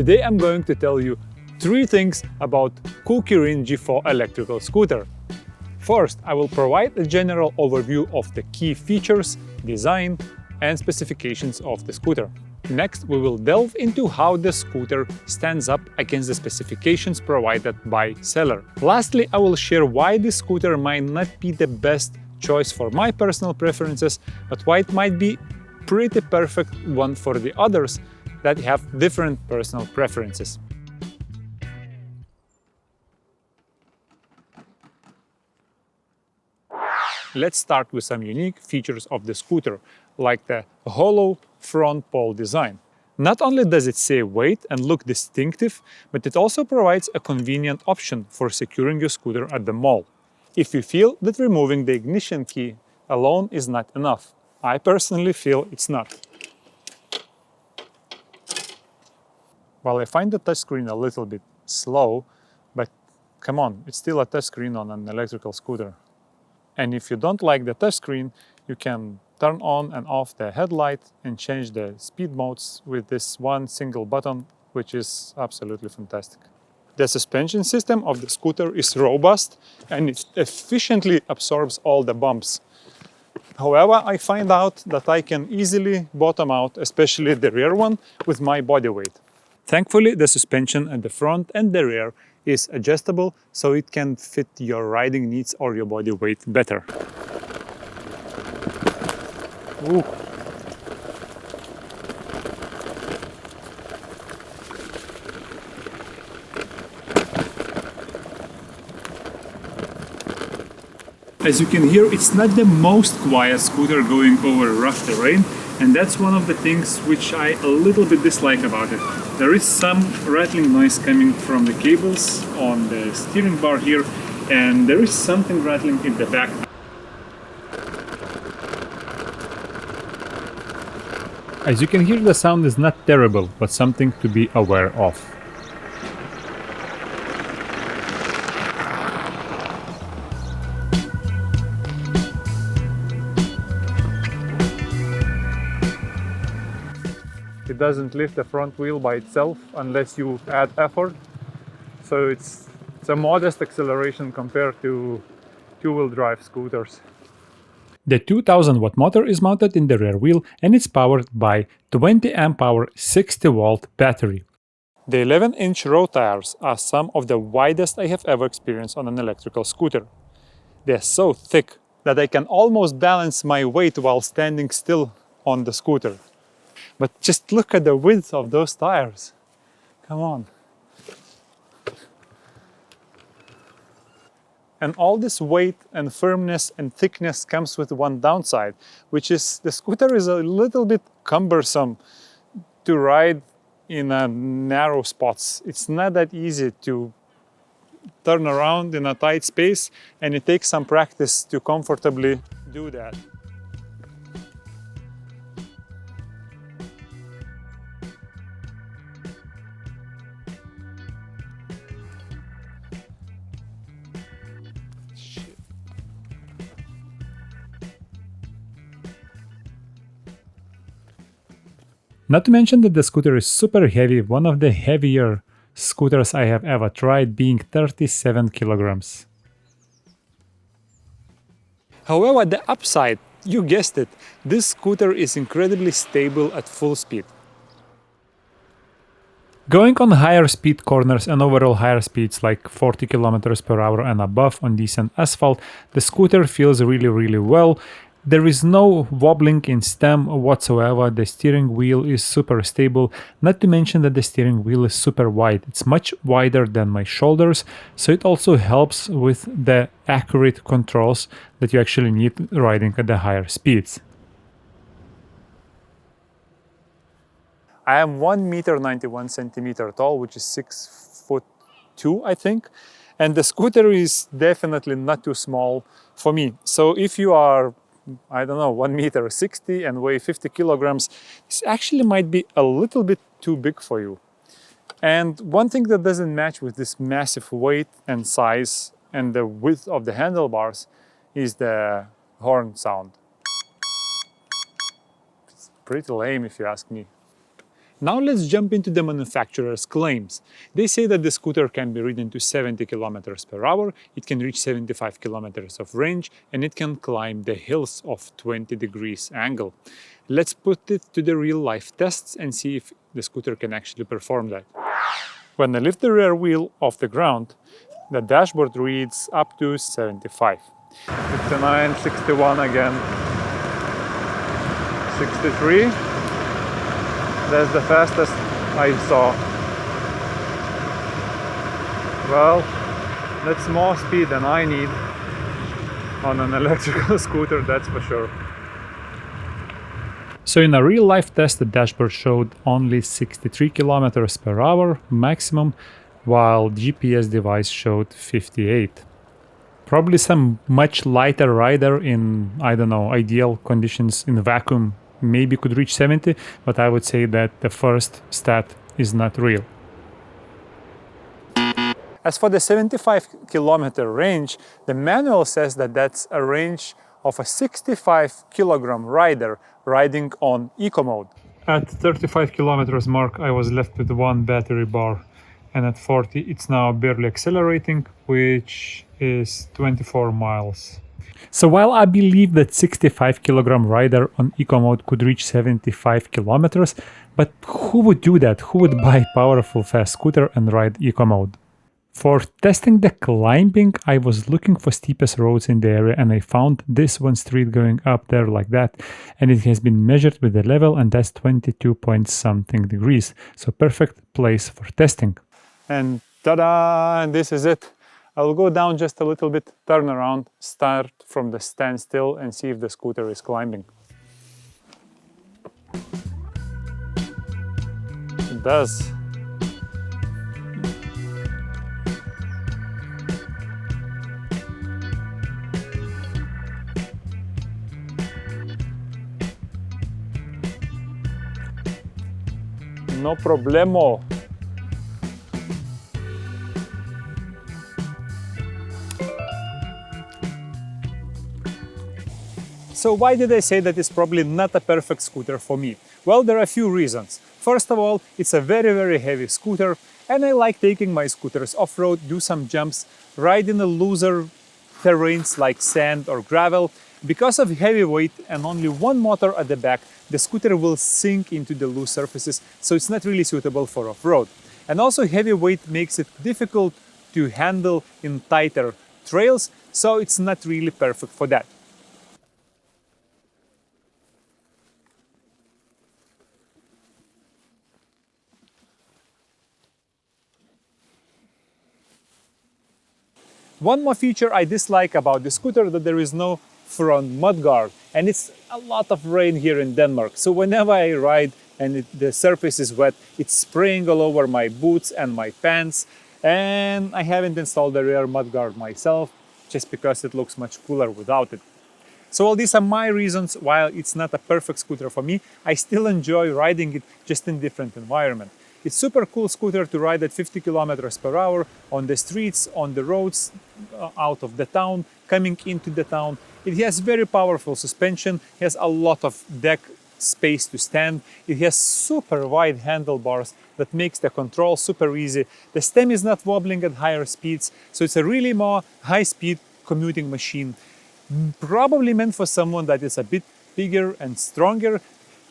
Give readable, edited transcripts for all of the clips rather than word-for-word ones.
Today I'm going to tell you 3 things about KuKirin G4 electrical scooter. First, I will provide a general overview of the key features, design, and specifications of the scooter. Next, we will delve into how the scooter stands up against the specifications provided by seller. Lastly, I will share why this scooter might not be the best choice for my personal preferences, but why it might be pretty perfect one for the others that have different personal preferences. Let's start with some unique features of the scooter, like the hollow front pole design. Not only does it save weight and look distinctive, but it also provides a convenient option for securing your scooter at the mall. If you feel that removing the ignition key alone is not enough, I personally feel it's not. While I find the touchscreen a little bit slow, but come on, it's still a touchscreen on an electrical scooter. And if you don't like the touchscreen, you can turn on and off the headlight and change the speed modes with this one single button, which is absolutely fantastic. The suspension system of the scooter is robust and it efficiently absorbs all the bumps. However, I find out that I can easily bottom out, especially the rear one, with my body weight. Thankfully, the suspension at the front and the rear is adjustable, so it can fit your riding needs or your body weight better. Ooh. As you can hear, it's not the most quiet scooter going over rough terrain, and that's one of the things which I a little bit dislike about it. There is some rattling noise coming from the cables on the steering bar here, and there is something rattling in the back. As you can hear, the sound is not terrible, but something to be aware of. It doesn't lift the front wheel by itself unless you add effort, so it's a modest acceleration compared to two-wheel drive scooters. The 2000 watt motor is mounted in the rear wheel and it's powered by 20 amp hour 60 volt battery. The 11-inch road tires are some of the widest I have ever experienced on an electrical scooter. They are so thick that I can almost balance my weight while standing still on the scooter. But just look at the width of those tires. Come on. And all this weight and firmness and thickness comes with one downside, which is the scooter is a little bit cumbersome to ride in narrow spots. It's not that easy to turn around in a tight space, and it takes some practice to comfortably do that. Not to mention that the scooter is super heavy, one of the heavier scooters I have ever tried, being 37 kilograms. However, the upside, you guessed it, this scooter is incredibly stable at full speed. Going on higher speed corners and overall higher speeds like 40 kilometers per hour and above on decent asphalt, the scooter feels really well. There is no wobbling in stem whatsoever, the steering wheel is super stable, not to mention that the steering wheel is super wide. It's much wider than my shoulders, so it also helps with the accurate controls that you actually need riding at the higher speeds. I am 1 meter 91 centimeter tall, which is 6'2", I think, and the scooter is definitely not too small for me. So if you are, I don't know, 1 meter 60 and weigh 50 kilograms, this actually might be a little bit too big for you. And one thing that doesn't match with this massive weight and size and the width of the handlebars is the horn sound. It's pretty lame if you ask me. Now let's jump into the manufacturer's claims. They say that the scooter can be ridden to 70 kilometers per hour, it can reach 75 kilometers of range, and it can climb the hills of 20 degrees angle. Let's put it to the real-life tests and see if the scooter can actually perform that. When I lift the rear wheel off the ground, the dashboard reads up to 75. 59, 61 again, 63. That's the fastest I saw. Well, that's more speed than I need on an electrical scooter, that's for sure. So in a real-life test, the dashboard showed only 63 kilometers per hour maximum, while GPS device showed 58. Probably some much lighter rider in, I don't know, ideal conditions in vacuum maybe could reach 70, but I would say that the first stat is not real. As for the 75 kilometer range, the manual says that that's a range of a 65 kilogram rider riding on eco mode. At 35 kilometers mark, I was left with one battery bar, and at 40 it's now barely accelerating, which is 24 miles. So while I believe that 65 kilogram rider on eco mode could reach 75 kilometers, but who would do that? Who would buy a powerful fast scooter and ride eco mode? For testing the climbing, I was looking for steepest roads in the area, and I found this one street going up there like that, and it has been measured with the level, and that's 22 point something degrees. So perfect place for testing. And ta-da! This is it. I'll go down just a little bit, turn around, start from the standstill and see if the scooter is climbing. It does. No problemo. So why did I say that it's probably not a perfect scooter for me? Well, there are a few reasons. First of all, it's a very heavy scooter, and I like taking my scooters off-road, do some jumps, ride in the looser terrains like sand or gravel. Because of heavy weight and only one motor at the back, the scooter will sink into the loose surfaces, so it's not really suitable for off-road. And also heavy weight makes it difficult to handle in tighter trails, so it's not really perfect for that. One more feature I dislike about the scooter, that there is no front mudguard, and it's a lot of rain here in Denmark. So whenever I ride and the surface is wet, it's spraying all over my boots and my pants, and I haven't installed the rear mudguard myself just because it looks much cooler without it. So all these are my reasons why it's not a perfect scooter for me. I still enjoy riding it, just in different environment. It's super cool scooter to ride at 50 kilometers per hour on the streets, on the roads, out of the town, coming into the town. It has very powerful suspension, has a lot of deck space to stand. It has super wide handlebars that makes the control super easy. The stem is not wobbling at higher speeds, so it's a really more high-speed commuting machine. Probably meant for someone that is a bit bigger and stronger.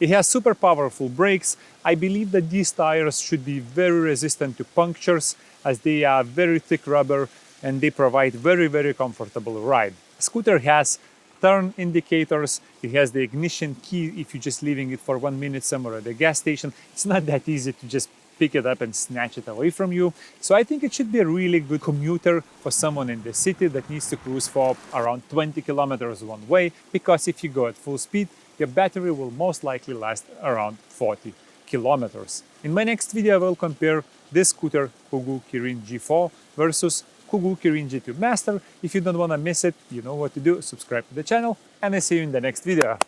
It has super powerful brakes. I believe that these tires should be very resistant to punctures, as they are very thick rubber and they provide very comfortable ride. The scooter has turn indicators, it has the ignition key if you're just leaving it for 1 minute somewhere at the gas station. It's not that easy to just pick it up and snatch it away from you. So I think it should be a really good commuter for someone in the city that needs to cruise for around 20 kilometers one way, because if you go at full speed, your battery will most likely last around 40 kilometers. In my next video, I will compare this scooter KuKirin G4 versus KuKirin G2 Master. If you don't want to miss it, you know what to do. Subscribe to the channel, and I see you in the next video.